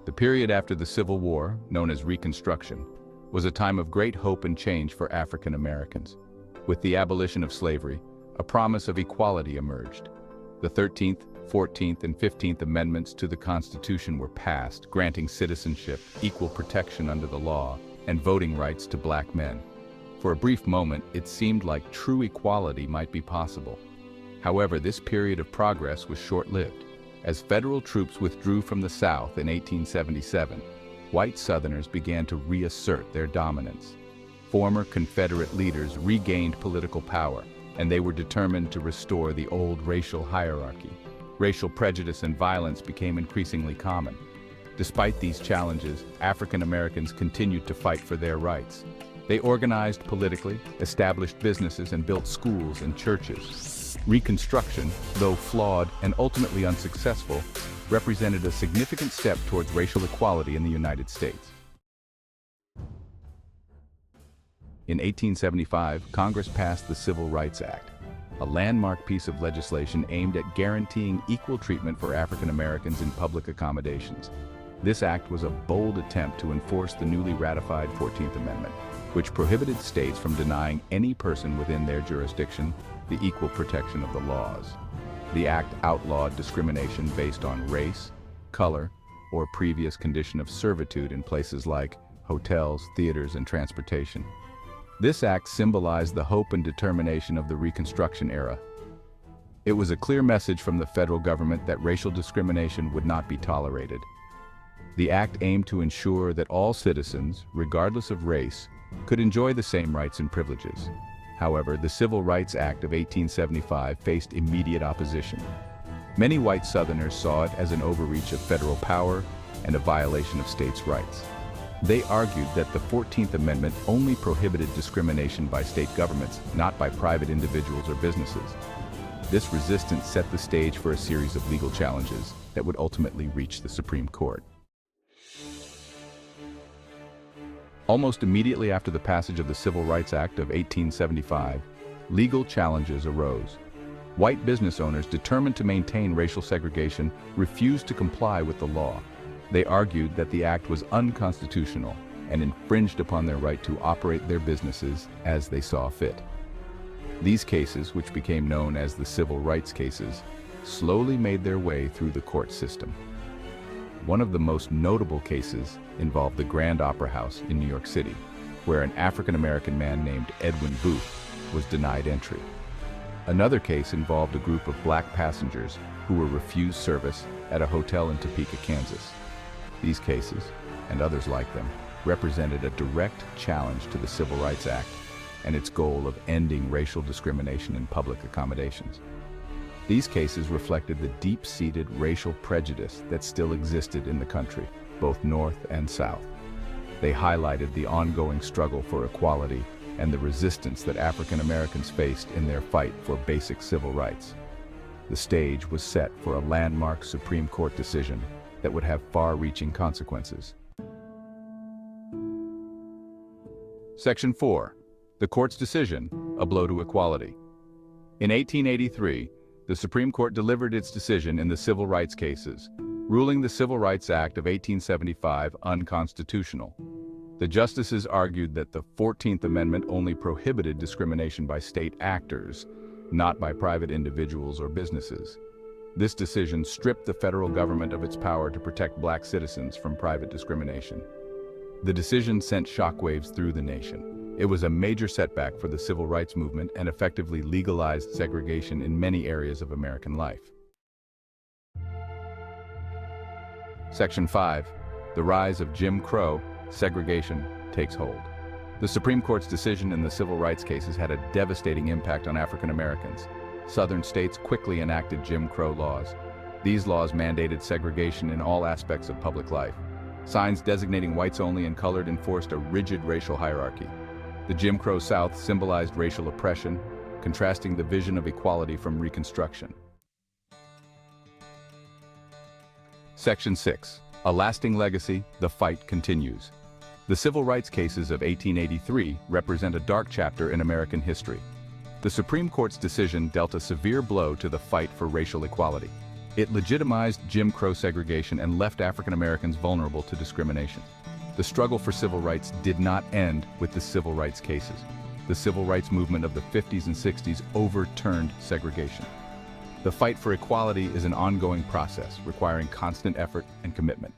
The period after the Civil War, known as Reconstruction, was a time of great hope and change for African Americans. With the abolition of slavery, a promise of equality emerged. The 13th, 14th, and 15th Amendments to the Constitution were passed, granting citizenship, equal protection under the law, and voting rights to black men. For a brief moment, it seemed like true equality might be possible. However, this period of progress was short-lived. As federal troops withdrew from the South in 1877, white Southerners began to reassert their dominance. Former Confederate leaders regained political power, and they were determined to restore the old racial hierarchy. Racial prejudice and violence became increasingly common. Despite these challenges, African Americans continued to fight for their rights. They organized politically, established businesses, and built schools and churches. Reconstruction, though flawed and ultimately unsuccessful, represented a significant step towards racial equality in the United States. In 1875, Congress passed the Civil Rights Act, a landmark piece of legislation aimed at guaranteeing equal treatment for African Americans in public accommodations. This act was a bold attempt to enforce the newly ratified 14th Amendment, which prohibited states from denying any person within their jurisdiction the equal protection of the laws. The act outlawed discrimination based on race, color, or previous condition of servitude in places like hotels, theaters, and transportation. This act symbolized the hope and determination of the Reconstruction era. It was a clear message from the federal government that racial discrimination would not be tolerated. The act aimed to ensure that all citizens, regardless of race, could enjoy the same rights and privileges. However, the Civil Rights Act of 1875 faced immediate opposition. Many white Southerners saw it as an overreach of federal power and a violation of states' rights. They argued that the 14th Amendment only prohibited discrimination by state governments, not by private individuals or businesses. This resistance set the stage for a series of legal challenges that would ultimately reach the Supreme Court. Almost immediately after the passage of the Civil Rights Act of 1875, legal challenges arose. White business owners determined to maintain racial segregation refused to comply with the law. They argued that the act was unconstitutional and infringed upon their right to operate their businesses as they saw fit. These cases, which became known as the civil rights cases, slowly made their way through the court system. One of the most notable cases involved the Grand Opera House in New York City, where an African-American man named Edwin Booth was denied entry. Another case involved a group of black passengers who were refused service at a hotel in Topeka, Kansas. These cases, and others like them, represented a direct challenge to the Civil Rights Act and its goal of ending racial discrimination in public accommodations. These cases reflected the deep-seated racial prejudice that still existed in the country, both North and South. They highlighted the ongoing struggle for equality and the resistance that African Americans faced in their fight for basic civil rights. The stage was set for a landmark Supreme Court decision that would have far-reaching consequences. Section 4. The Court's Decision, a Blow to Equality. In 1883, the Supreme Court delivered its decision in the civil rights cases, ruling the Civil Rights Act of 1875 unconstitutional. The justices argued that the 14th Amendment only prohibited discrimination by state actors, not by private individuals or businesses. This decision stripped the federal government of its power to protect black citizens from private discrimination. The decision sent shockwaves through the nation. It was a major setback for the civil rights movement and effectively legalized segregation in many areas of American life. Section 5. The Rise of Jim Crow, Segregation Takes Hold. The Supreme Court's decision in the civil rights cases had a devastating impact on African Americans. Southern states quickly enacted Jim Crow laws. These laws mandated segregation in all aspects of public life. Signs designating whites only and colored enforced a rigid racial hierarchy. The Jim Crow South symbolized racial oppression, contrasting the vision of equality from Reconstruction. Section 6. A Lasting Legacy, the Fight Continues. The civil rights cases of 1883 represent a dark chapter in American history. The Supreme Court's decision dealt a severe blow to the fight for racial equality. It legitimized Jim Crow segregation and left African Americans vulnerable to discrimination. The struggle for civil rights did not end with the civil rights cases. The civil rights movement of the 50s and 60s overturned segregation. The fight for equality is an ongoing process requiring constant effort and commitment.